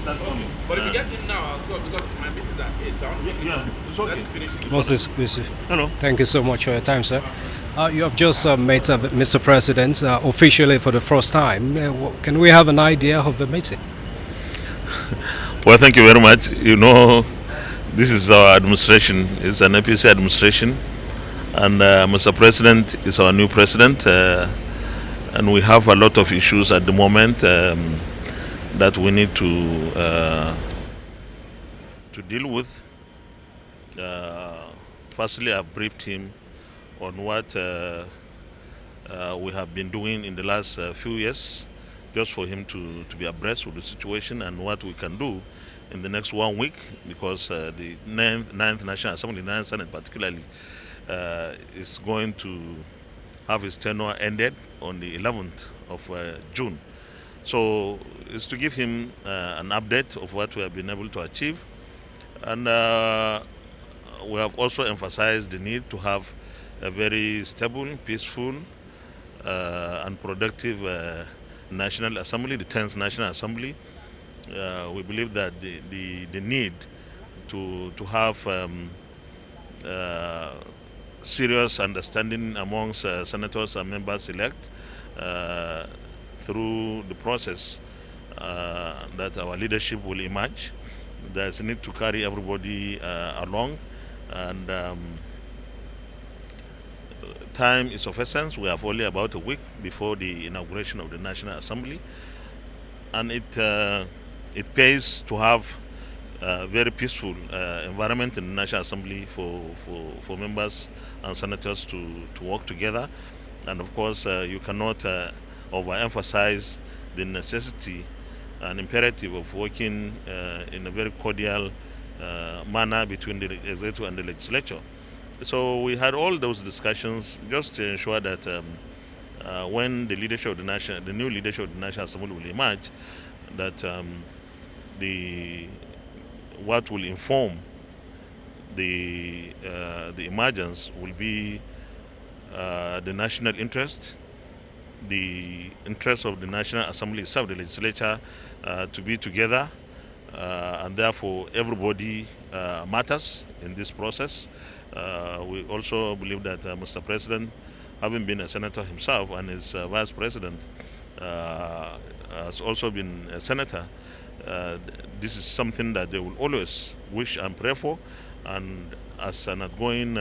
That's okay. But if you get in now, I'll go because my meeting is at 8, so I want to It's okay. let's finish it. Most exclusive. Hello. Thank you so much for your time, sir. You have just met Mr. President officially for the first time. Can we have an idea of the meeting? Well, thank you very much. You know, this is our administration. It's an APC administration, and Mr. President is our new president, and we have a lot of issues at the moment that we need to deal with. Firstly, I've briefed him on what we have been doing in the last few years, just for him to be abreast with the situation and what we can do in the next 1 week, because the ninth National Assembly, the ninth Senate particularly, is going to have his tenure ended on the 11th of June. So it's to give him an update of what we have been able to achieve. And we have also emphasized the need to have a very stable, peaceful, and productive National Assembly, the 10th National Assembly. We believe that the need to have serious understanding amongst senators and members elect through the process that our leadership will emerge. There's a need to carry everybody along, and time is of essence. We have only about a week before the inauguration of the National Assembly, and it pays to have a very peaceful environment in the National Assembly for members and senators to work together. And of course, you cannot overemphasize the necessity and imperative of working in a very cordial manner between the executive and the legislature. So we had all those discussions just to ensure that when the leadership of the new leadership of the National Assembly will emerge, that what will inform the emergence will be the national interest, the interest of the National Assembly itself, the legislature, to be together, and therefore everybody matters in this process. We also believe that Mr. President, having been a senator himself and his vice president has also been a senator, this is something that they will always wish and pray for. And as an outgoing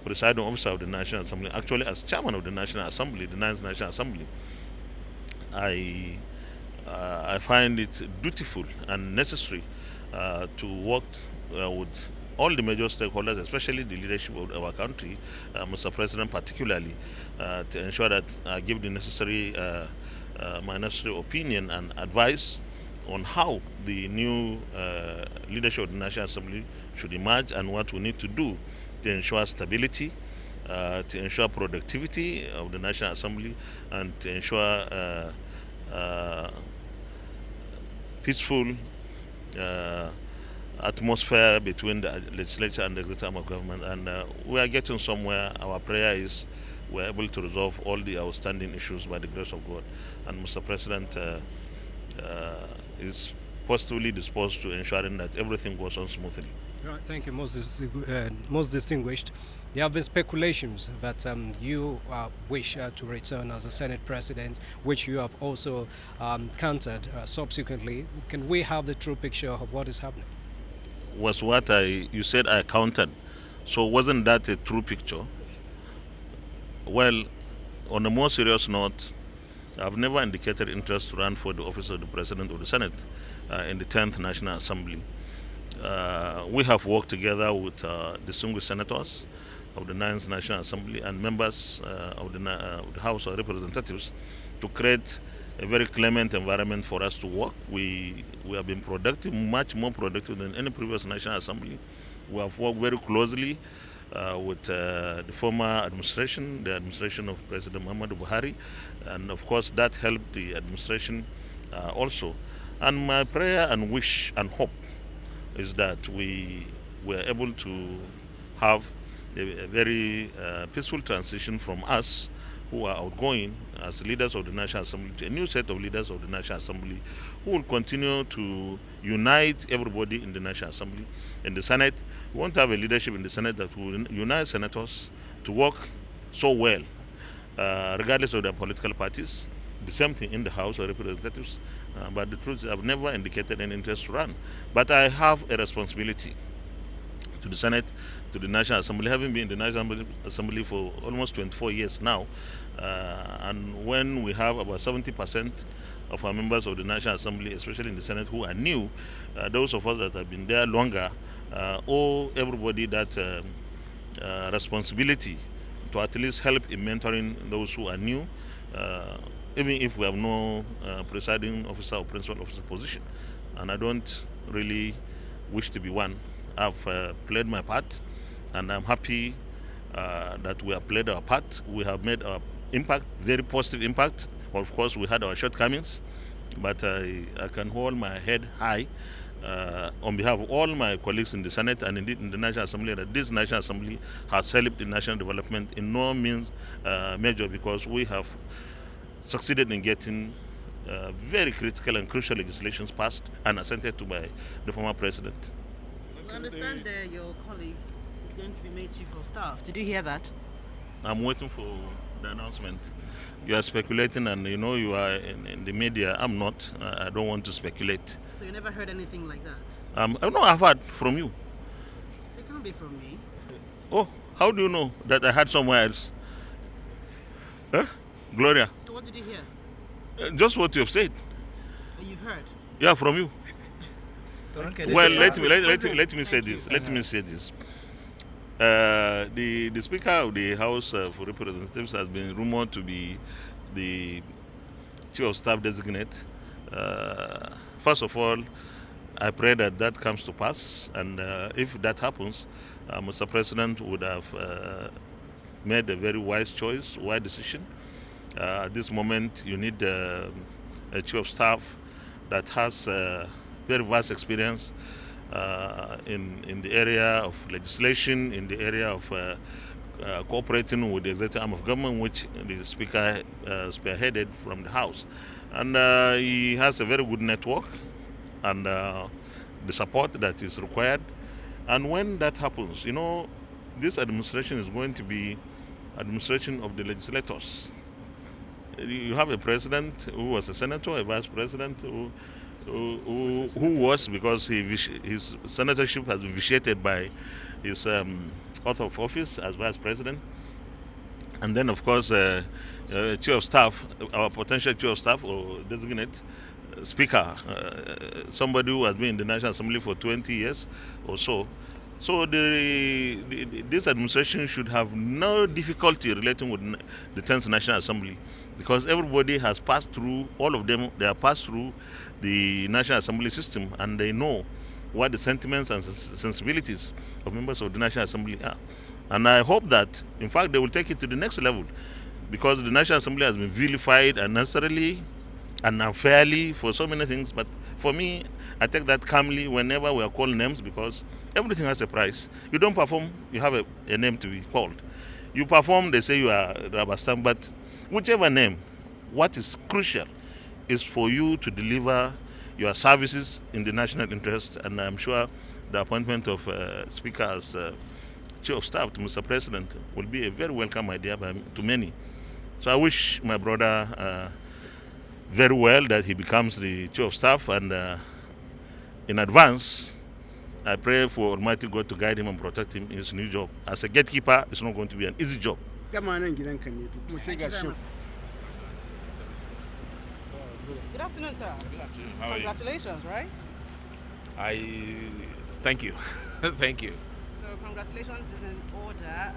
presiding officer of the National Assembly, actually as chairman of the National Assembly, the ninth National Assembly, I find it dutiful and necessary to work with all the major stakeholders, especially the leadership of our country, Mr. President particularly, to ensure that I give the necessary my necessary opinion and advice on how the new leadership of the National Assembly should emerge and what we need to do to ensure stability, to ensure productivity of the National Assembly, and to ensure peaceful atmosphere between the legislature and the executive arm of government. And we are getting somewhere. Our prayer is we're able to resolve all the outstanding issues by the grace of God. And Mr. President is positively disposed to ensuring that everything goes on smoothly. Right, thank you, most distinguished. There have been speculations that you wish to return as the Senate President, which you have also countered subsequently. Can we have the true picture of what is happening? Was what you said I counted. So wasn't that a true picture? Well, on a more serious note, I've never indicated interest to run for the office of the President of the Senate in the 10th National Assembly. We have worked together with distinguished senators of the 9th National Assembly and members of the House of Representatives to create a very clement environment for us to work. We have been productive, much more productive than any previous National Assembly. We have worked very closely with the former administration, the administration of President Muhammadu Buhari, and of course that helped the administration also. And my prayer and wish and hope is that we were able to have a very peaceful transition from us who are outgoing as leaders of the National Assembly to a new set of leaders of the National Assembly who will continue to unite everybody in the National Assembly. In the Senate, we want to have a leadership in the Senate that will unite senators to work so well, regardless of their political parties. The same thing in the House of Representatives. But the truth is, I've never indicated any interest to run. But I have a responsibility to the Senate, to the National Assembly, having been in the National Assembly for almost 24 years now. And when we have about 70% of our members of the National Assembly, especially in the Senate, who are new, those of us that have been there longer owe everybody that responsibility to at least help in mentoring those who are new, even if we have no presiding officer or principal officer position. And I don't really wish to be one. I've played my part, and I'm happy that we have played our part. We have made our impact, very positive impact. Of course, we had our shortcomings, but I can hold my head high on behalf of all my colleagues in the Senate and indeed in the National Assembly, that this National Assembly has helped in national development in no means measure, because we have succeeded in getting very critical and crucial legislations passed and assented to by the former president. I understand your colleague is going to be made chief of staff. Did you hear that? I'm waiting for the announcement. You are speculating, and you know you are in the media. I'm not. I don't want to speculate. So you never heard anything like that? No, I've heard from you. It can't be from me. Oh, how do you know that I heard somewhere else? Huh? Gloria? So what did you hear? Just what you have said. You've heard? Yeah, from you. Well, let me say this. Let me say this. The Speaker of the House of Representatives has been rumored to be the Chief of Staff designate. First of all, I pray that that comes to pass, and if that happens, Mr. President would have made a very wise choice, wise decision. At this moment, you need a Chief of Staff that has very vast experience in the area of legislation, in the area of cooperating with the executive arm of government, which the Speaker spearheaded from the House. And he has a very good network and the support that is required. And when that happens, you know, this administration is going to be administration of the legislators. You have a president who was a senator, a vice president who was, because his senatorship has been vitiated by his oath of office as vice president. And then, of course, Chief of Staff, our potential Chief of Staff or designate Speaker, somebody who has been in the National Assembly for 20 years or so. So this administration should have no difficulty relating with the 10th National Assembly, because everybody has passed through, all of them, they have passed through the National Assembly system, and they know what the sentiments and sensibilities of members of the National Assembly are. And I hope that, in fact, they will take it to the next level, because the National Assembly has been vilified unnecessarily and unfairly for so many things. But for me, I take that calmly whenever we are called names, because everything has a price. You don't perform, you have a name to be called. You perform, they say you are Rabastam, but whichever name, what is crucial is for you to deliver your services in the national interest. And I'm sure the appointment of Speaker as Chief of Staff to Mr. President will be a very welcome idea to many. So I wish my brother very well that he becomes the Chief of Staff, and in advance, I pray for Almighty God to guide him and protect him in his new job. As a gatekeeper, it's not going to be an easy job. Good afternoon, sir. Good afternoon. How are you? Congratulations, right? Thank you. Thank you. So congratulations is in order.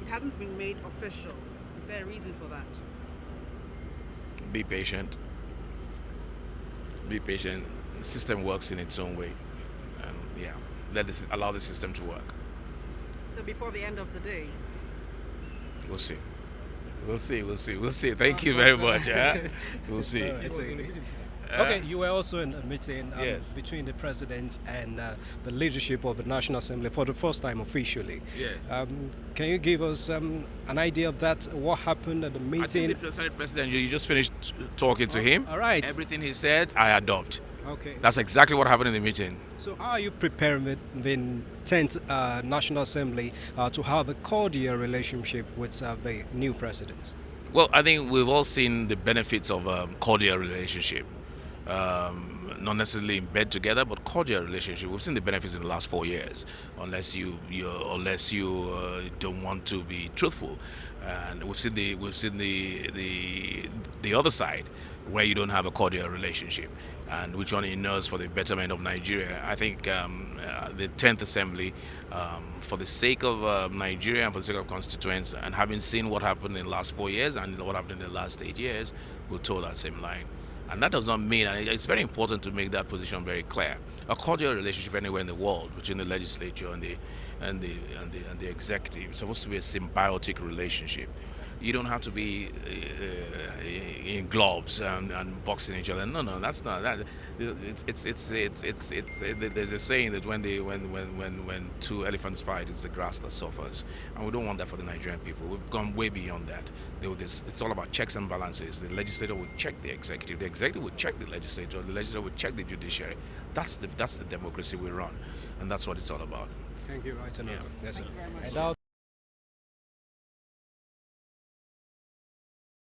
It hasn't been made official. Is there a reason for that? Be patient. Be patient. The system works in its own way. And allow the system to work. So before the end of the day? We'll see. We'll see. Thank you very much. Yeah? We'll see. Okay, you were also in a meeting Yes. between the president and the leadership of the National Assembly for the first time officially. Yes. Can you give us an idea of that? What happened at the I meeting? think the Senate President, you just finished talking to him. All right. Everything he said, I adopt. Okay. That's exactly what happened in the meeting. So how are you preparing the 10th National Assembly to have a cordial relationship with the new president? Well, I think we've all seen the benefits of a cordial relationship. Not necessarily in bed together, but cordial relationship. We've seen the benefits in the last 4 years, unless you don't want to be truthful, and we've seen the other side, where you don't have a cordial relationship, and which one inures for the betterment of Nigeria. I think the 10th Assembly, for the sake of Nigeria and for the sake of constituents, and having seen what happened in the last 4 years and what happened in the last 8 years, will toe that same line. And that does not mean, and it's very important to make that position very clear, a cordial relationship anywhere in the world between the legislature and the executive is supposed to be a symbiotic relationship. You don't have to be in gloves and boxing each other. No, that's not that. There's a saying that when two elephants fight, it's the grass that suffers, and we don't want that for the Nigerian people. We've gone way beyond that. It's all about checks and balances. The legislator would check the executive would check the legislature would check the judiciary. That's the democracy we run, and that's what it's all about. Thank you, right. Yeah. Yes, sir. Thank you very much. And now